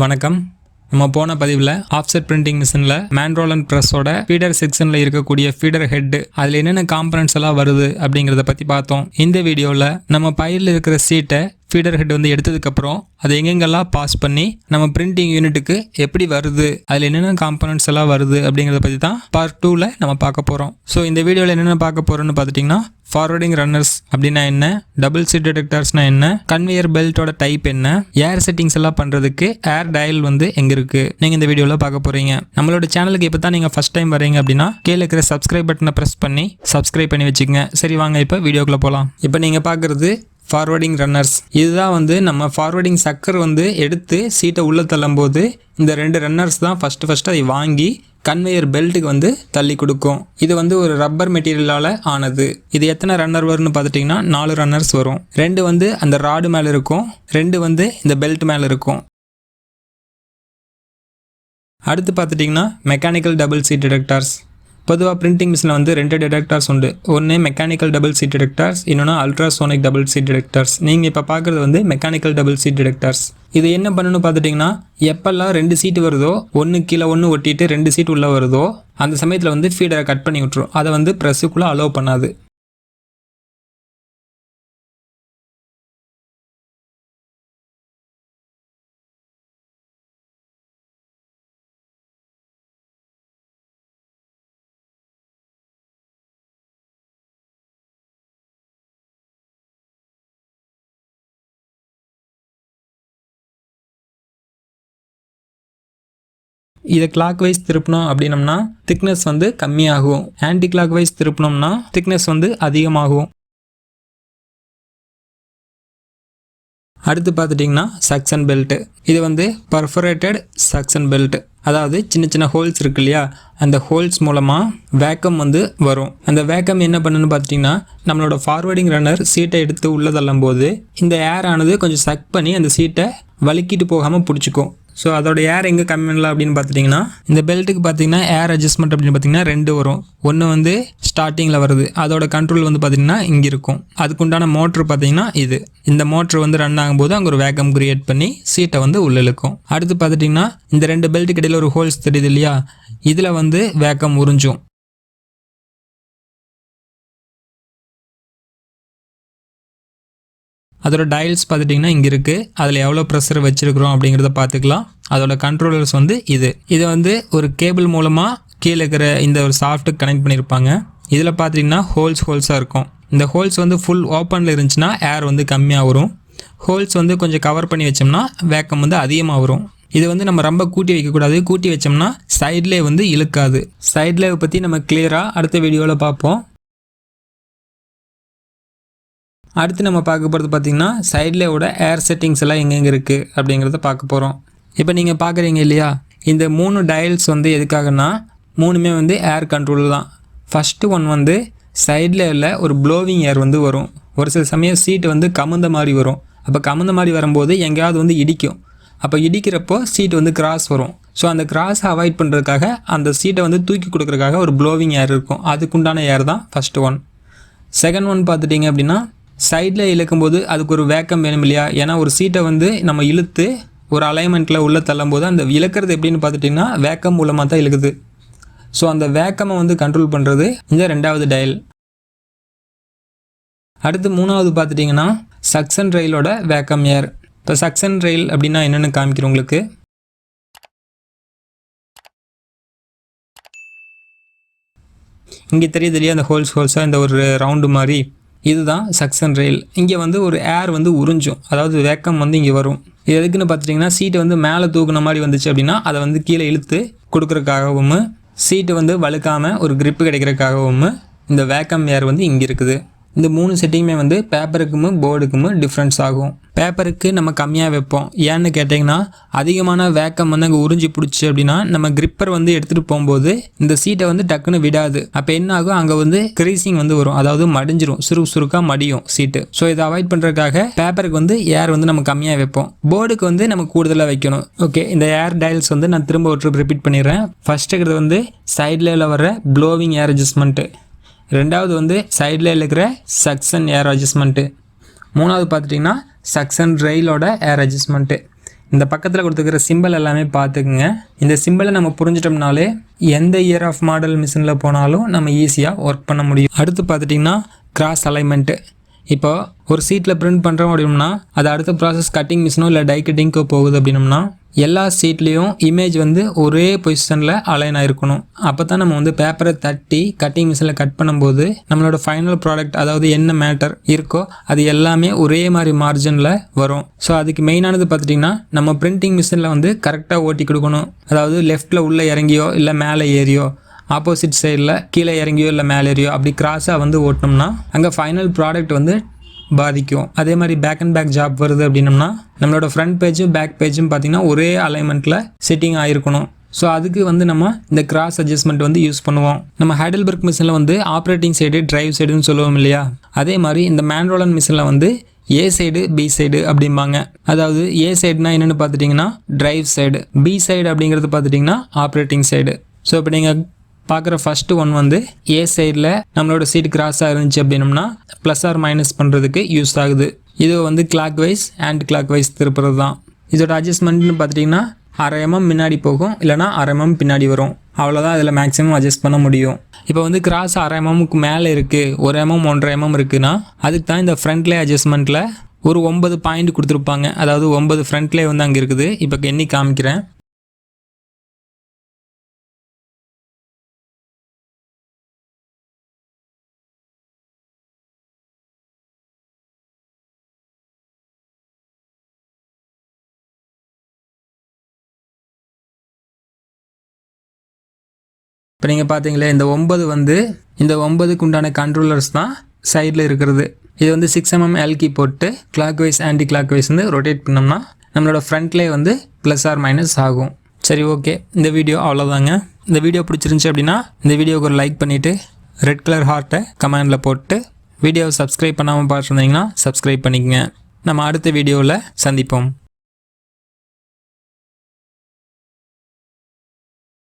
வணக்கம். நம்ம போன பதிவில் ஆஃப்செட் பிரிண்டிங் மிஷினில் மேன்ரோல் அண்ட் ப்ரெஸ்ஸோட ஃபீடர் செக்ஷனில் இருக்கக்கூடிய ஃபீடர் ஹெட்டு அதில் என்னென்ன காம்பனன்ட்ஸ் எல்லாம் வருது அப்படிங்கிறத பற்றி பார்த்தோம். இந்த வீடியோவில் நம்ம பையில் இருக்கிற சீட்டை ஃபீடர் ஹெட் வந்து எடுத்ததுக்கப்புறம் அதை எங்கெங்கெல்லாம் பாஸ் பண்ணி நம்ம பிரிண்டிங் யூனிட்டுக்கு எப்படி வருது, அதில் என்னென்ன காம்பனன்ட்ஸ் எல்லாம் வருது அப்படிங்கிறத பற்றி தான் பார்ட் 2ல் நம்ம பார்க்க போகிறோம். ஸோ இந்த வீடியோவில் என்னென்ன பார்க்க போகிறோன்னு பார்த்துட்டிங்கன்னா, ஃபார்வர்டிங் ரன்னர்ஸ் அப்படின்னா என்ன, டபுள் சீட் டிடெக்டர்ஸ்னா என்ன, கன்வேயர் பெல்ட்டோட டைப் என்ன, ஏர் செட்டிங்ஸ் எல்லாம் பண்ணுறதுக்கு ஏர் டயல் வந்து எங்கே இருக்குது, நீங்கள் இந்த வீடியோவில் பார்க்க போகிறீங்க. நம்மளோட சேனலுக்கு இப்போ தான் நீங்கள் ஃபஸ்ட் டைம் வரீங்க அப்படின்னா கீழே இருக்கிற சப்ஸ்கிரைப் பட்டனை ப்ரெஸ் பண்ணி சப்ஸ்கிரைப் பண்ணி வச்சுக்கோங்க. சரி, வாங்க இப்போ வீடியோக்குள்ளே போகலாம். இப்போ நீங்கள் பார்க்குறது ஃபார்வர்டிங் ரன்னர்ஸ். இதுதான் வந்து நம்ம ஃபார்வர்டிங் சக்கர் வந்து எடுத்து சீட்டை உள்ளே தள்ளும்போது இந்த 2 ரன்னர்ஸ் தான் ஃபஸ்ட்டு அதை வாங்கி கன்வேயர் பெல்ட்டுக்கு வந்து தள்ளி கொடுக்கும். இது வந்து ஒரு ரப்பர் மெட்டீரியலால் ஆனது. இது எத்தனை ரன்னர் வரும்னு பார்த்துட்டிங்கன்னா 4 ரன்னர்ஸ் வரும். 2 வந்து அந்த ராடு மேலே இருக்கும், 2 வந்து இந்த பெல்ட் மேலே இருக்கும். அடுத்து பார்த்துட்டிங்கன்னா மெக்கானிக்கல் டபுள் சீட் டிடெக்டர்ஸ். பொதுவாக பிரிண்டிங் மிஷினில் வந்து 2 டிடெக்டர்ஸ் உண்டு. ஒன்று மெக்கானிக்கல் டபுள் சீட் டிடெக்டர்ஸ், இன்னொன்று அல்ட்ராசோனிக் டபுள் சீட் டிடெக்டர்ஸ். நீங்கள் இப்போ பார்க்குறது வந்து மெக்கானிக்கல் டபுள் சீட் டிடெக்டர்ஸ். இது என்ன பண்ணணும்னு பார்த்துட்டிங்கன்னா, எப்பெல்லாம் 2 சீட்டு வருதோ, ஒன்று கீழே ஒன்று ஒட்டிட்டு 2 சீட் உள்ளே வருதோ அந்த சமயத்தில் வந்து ஃபீடரை கட் பண்ணி விட்டுரும். அதை வந்து ப்ரெஸ்ஸுக்குள்ளே அலோவ் பண்ணாது. இதை கிளாக் வைஸ் திருப்பினோம் அப்படின்னம்னா திக்னஸ் வந்து கம்மியாகும். ஆன்டி கிளாக் வைஸ் திருப்பினோம்னா திக்னஸ் வந்து அதிகமாகும். அடுத்து பார்த்துட்டிங்கன்னா சக்ஷன் பெல்ட்டு. இது வந்து பர்ஃபரேட்டட் சக்ஷன் பெல்ட். அதாவது சின்ன சின்ன ஹோல்ஸ் இருக்கு இல்லையா, அந்த ஹோல்ஸ் மூலமாக வேக்கம் வந்து வரும். அந்த வேக்கம் என்ன பண்ணுன்னு பார்த்துட்டிங்கன்னா, நம்மளோட ஃபார்வர்டிங் ரன்னர் சீட்டை எடுத்து உள்ளே தள்ளும் போது இந்த ஏர் ஆனது கொஞ்சம் சக் பண்ணி அந்த சீட்டை வலிக்கிட்டு போகாமல் பிடிச்சிக்கும். ஸோ அதோட ஏர் எங்கே கம்மி பண்ணலாம் அப்படின்னு பார்த்துட்டிங்கன்னா, இந்த பெல்ட்டுக்கு பார்த்தீங்கன்னா ஏர் அட்ஜஸ்ட்மெண்ட் அப்படின்னு பார்த்தீங்கன்னா 2 வரும். ஒன்று வந்து ஸ்டார்டிங்கில் வருது, அதோட கண்ட்ரோல் வந்து பார்த்திங்கன்னா இங்கே இருக்கும். அதுக்குண்டான மோட்ரு பார்த்தீங்கன்னா இந்த மோட்ரு வந்து ரன் ஆகும்போது அங்கே ஒரு வேக்கம் கிரியேட் பண்ணி சீட்டை வந்து உள்ள இழுக்கும். அடுத்து பார்த்துட்டிங்கன்னா, இந்த 2 பெல்ட்டுக்கு இடையில் ஒரு ஹோல்ஸ் தெரியுது இல்லையா, இதில் வந்து வேக்கம் உறிஞ்சும். அதோட டயல்ஸ் பார்த்துட்டிங்கன்னா இங்கே இருக்குது. அதில் எவ்வளோ ப்ரெஷர் வச்சுருக்கிறோம் அப்படிங்கிறத பார்த்துக்கலாம். அதோட கண்ட்ரோலர்ஸ் வந்து இதை வந்து ஒரு கேபிள் மூலமாக கீழே இருக்கிற இந்த ஒரு சாஃப்ட்டுக்கு கனெக்ட் பண்ணியிருப்பாங்க. இதில் பார்த்திங்கன்னா ஹோல்ஸாக இருக்கும். இந்த ஹோல்ஸ் வந்து ஃபுல் ஓப்பனில் இருந்துச்சுன்னா ஏர் வந்து கம்மியாக வரும். ஹோல்ஸ் வந்து கொஞ்சம் கவர் பண்ணி வச்சோம்னா வேக்கம் வந்து அதிகமாக வரும். இது வந்து நம்ம ரொம்ப கூட்டி வைக்கக்கூடாது. கூட்டி வச்சோம்னா சைட்லேயே வந்து இழுக்காது. சைட்லேயே பற்றி நம்ம கிளியராக அடுத்த வீடியோவில் பார்ப்போம். அடுத்து நம்ம பார்க்க போகிறது பார்த்திங்கன்னா, சைட்லேயோட ஏர் செட்டிங்ஸ் எல்லாம் எங்கெங்கே இருக்குது அப்படிங்கிறத பார்க்க போகிறோம். இப்போ நீங்கள் பார்க்குறீங்க இல்லையா, இந்த 3 டயல்ஸ் வந்து எதுக்காகனா 3மே வந்து ஏர் கண்ட்ரோல் தான். ஃபஸ்ட்டு ஒன் வந்து சைடில் உள்ள ஒரு ப்ளோவிங் ஏர் வந்து வரும். ஒரு சில சமயம் சீட்டு வந்து கமுந்த மாதிரி வரும். அப்போ கமுந்த மாதிரி வரும்போது எங்கேயாவது வந்து இடிக்கும். அப்போ இடிக்கிறப்போ சீட்டு வந்து கிராஸ் வரும். ஸோ அந்த கிராஸை அவாய்ட் பண்ணுறதுக்காக அந்த சீட்டை வந்து தூக்கி கொடுக்குறதுக்காக ஒரு ப்ளோவிங் ஏர் இருக்கும். அதுக்குண்டான ஏர் தான் ஃபஸ்ட்டு ஒன். செகண்ட் ஒன் பார்த்துட்டிங்க அப்படின்னா, சைடில் இழுக்கும்போது அதுக்கு ஒரு வேக்கம் வேணும் இல்லையா. ஏன்னா ஒரு சீட்டை வந்து நம்ம இழுத்து ஒரு அலைன்மெண்ட்டில் உள்ளே தள்ளும்போது அந்த இழுக்கிறது எப்படின்னு பார்த்துட்டிங்கன்னா வேக்கம் மூலமாக தான் இழுக்குது. ஸோ அந்த வேக்கமை வந்து கண்ட்ரோல் பண்ணுறது இந்த 2வது டயல். அடுத்து 3வது பார்த்துட்டிங்கன்னா சக்ஷன் ரெயிலோட வேக்கம் ஏர். இப்போ சக்ஷன் ரெயில் அப்படின்னா என்னென்னு காமிக்கிறேன் உங்களுக்கு. இங்கே தெரியுது இல்லையா, அந்த ஹோல்ஸாக இந்த ஒரு ரவுண்டு மாதிரி, இதுதான் சக்ஷன் ரெயில். இங்கே வந்து ஒரு ஏர் வந்து உறிஞ்சும், அதாவது வேக்கம் வந்து இங்கே வரும். இது எதுக்குன்னு பார்த்துட்டிங்கன்னா, சீட்டை வந்து மேலே தூக்குன மாதிரி வந்துச்சு அப்படின்னா அதை வந்து கீழே இழுத்து கொடுக்குறதுக்காகவும், சீட்டு வந்து வழுக்காமல் ஒரு கிரிப்பு கிடைக்கிறதுக்காகவும் இந்த வேக்கம் ஏர் வந்து இங்கே இருக்குது. இந்த 3 செட்டிங்குமே வந்து பேப்பருக்கும் போர்டுக்கும் டிஃப்ரென்ஸ் ஆகும். பேப்பருக்கு நம்ம கம்மியாக வைப்போம். ஏன்னு கேட்டிங்கன்னா, அதிகமான வேக்கம் வந்து அங்கே உறிஞ்சி பிடிச்சி அப்படின்னா நம்ம கிரிப்பர் வந்து எடுத்துகிட்டு போகும்போது இந்த சீட்டை வந்து டக்குன்னு விடாது. அப்போ என்ன ஆகும், அங்கே வந்து கிரீசிங் வந்து வரும், அதாவது மடிஞ்சிரும், சுருக்காக மடியும் சீட்டு. ஸோ இதை அவாய்ட் பண்ணுறதுக்காக பேப்பருக்கு வந்து ஏர் வந்து நம்ம கம்மியாக வைப்போம். போர்டுக்கு வந்து நம்ம கூடுதலாக வைக்கணும். ஓகே, இந்த ஏர் டயல்ஸ் வந்து நான் திரும்ப ஒரு ரிப்பீட் பண்ணிடுறேன். ஃபஸ்ட்டு இருக்கிறது வந்து சைடில் வர ப்ளோவிங் ஏர் அட்ஜஸ்ட்மெண்ட்டு. 2வது வந்து சைடில் இருக்கிற சக்ஷன் ஏர் அட்ஜஸ்ட்மெண்ட்டு. 3வது பார்த்துட்டிங்கன்னா சக்ஷன் ரெயிலோட ஏர் அட்ஜஸ்ட்மெண்ட்டு. இந்த பக்கத்தில் கொடுத்துருக்கிற சிம்பிள் எல்லாமே பார்த்துக்குங்க. இந்த சிம்பிளை நம்ம புரிஞ்சிட்டோம்னாலே எந்த இயர் ஆஃப் மாடல் மிஷினில் போனாலும் நம்ம ஈஸியாக ஒர்க் பண்ண முடியும். அடுத்து பார்த்துட்டிங்கன்னா கிராஸ் அலைன்மெண்ட்டு. இப்போ ஒரு சீட்டில் பிரிண்ட் பண்ணுறோம் அப்படின்னா அது அடுத்த ப்ராசஸ் கட்டிங் மிஷினோ இல்லை டை கட்டிங்க்கோ போகுது அப்படின்னம்னா எல்லா சீட்லேயும் இமேஜ் வந்து ஒரே பொசிஷனில் அலைன் ஆகிருக்கணும். அப்போ தான் நம்ம வந்து பேப்பரை தட்டி கட்டிங் மிஷினில் கட் பண்ணும்போது நம்மளோட ஃபைனல் ப்ராடக்ட், அதாவது என்ன மேட்டர் இருக்கோ அது எல்லாமே ஒரே மாதிரி மார்ஜினில் வரும். ஸோ அதுக்கு மெயினானது பார்த்துட்டிங்கன்னா நம்ம பிரிண்டிங் மிஷினில் வந்து கரெக்டாக ஓட்டி கொடுக்கணும். அதாவது லெஃப்ட்டில் உள்ளே இறங்கியோ இல்லை மேலே ஏறியோ, ஆப்போசிட் சைடில் கீழே இறங்கியோ இல்லை மேலே ஏறியோ அப்படி கிராஸாக வந்து ஓட்டினோம்னா அங்கே ஃபைனல் ப்ராடக்ட் வந்து பாதிக்கும். அதே மாதிரி பேக் அண்ட் பேக் ஜாப் வருது அப்படின்னம்னா நம்மளோட ஃப்ரண்ட் பேஜும் பேக் பேஜும் பார்த்திங்கன்னா ஒரே அலைன்மெண்ட்டில் செட்டிங் ஆகிருக்கணும். ஸோ அதுக்கு வந்து நம்ம இந்த கிராஸ் அட்ஜஸ்ட்மெண்ட் வந்து யூஸ் பண்ணுவோம். நம்ம ஹைடல்பர்க் மிஷினில் வந்து ஆப்ரேட்டிங் சைடு டிரைவ் சைடுன்னு சொல்லுவோம் இல்லையா, அதே மாதிரி இந்த மேன்ரோலன் மிஷினில் வந்து ஏ சைடு பி சைடு அப்படிம்பாங்க. அதாவது ஏ சைடுனா என்னென்னு பார்த்துட்டிங்கன்னா டிரைவ் சைடு, பி சைடு அப்படிங்கிறது பார்த்துட்டிங்கன்னா ஆப்ரேட்டிங் சைடு. ஸோ இப்போ நீங்கள் பார்க்குற ஃபஸ்ட்டு ஒன் வந்து ஏ சைடில் நம்மளோட சீட் கிராஸாக இருந்துச்சு அப்படின்னம்னா ப்ளஸ் ஆர் மைனஸ் பண்ணுறதுக்கு யூஸ் ஆகுது. இது வந்து clockwise and clockwise திருப்புறது தான். இதோட அட்ஜஸ்ட்மெண்ட்னு பார்த்துட்டிங்கன்னா 1/2 mm முன்னாடி போகும், இல்லைனா 1/2 mm பின்னாடி வரும். அவ்வளோதான் இதில் மேக்ஸிமம் அட்ஜஸ்ட் பண்ண முடியும். இப்போ வந்து கிராஸ் 1/2 mmக்கு மேலே இருக்குது, 1 mm 1.5 mm இருக்குன்னா அதுக்கு தான் இந்த ஃப்ரண்ட்லே அட்ஜஸ்ட்மெண்ட்டில் ஒரு 9 பாயிண்ட் கொடுத்துருப்பாங்க. அதாவது 9 ஃப்ரண்ட்லே வந்து அங்கே இருக்குது. இப்போ எண்ணி காமிக்கிறேன். இப்போ நீங்கள் பார்த்தீங்களே இந்த 9 வந்து இந்த 9க்கு உண்டான கண்ட்ரோலர்ஸ் தான் சைடில் இருக்கிறது. இது வந்து 6 mm எல்கி போட்டு clockwise anticlockwise வந்து ரொட்டேட் பண்ணோம்னா நம்மளோட ஃப்ரண்ட்லேயே வந்து ப்ளஸ் ஆர் மைனஸ் ஆகும். சரி, ஓகே, இந்த வீடியோ அவ்வளோதாங்க. இந்த வீடியோ பிடிச்சிருந்துச்சி அப்படின்னா இந்த வீடியோவுக்கு ஒரு லைக் பண்ணிவிட்டு ரெட் கலர் ஹார்ட்டை கமெண்டில் போட்டு வீடியோவை சப்ஸ்கிரைப் பண்ணாமல் பார்த்துருந்தீங்கன்னா சப்ஸ்கிரைப் பண்ணிக்கங்க. நம்ம அடுத்த வீடியோவில் சந்திப்போம்.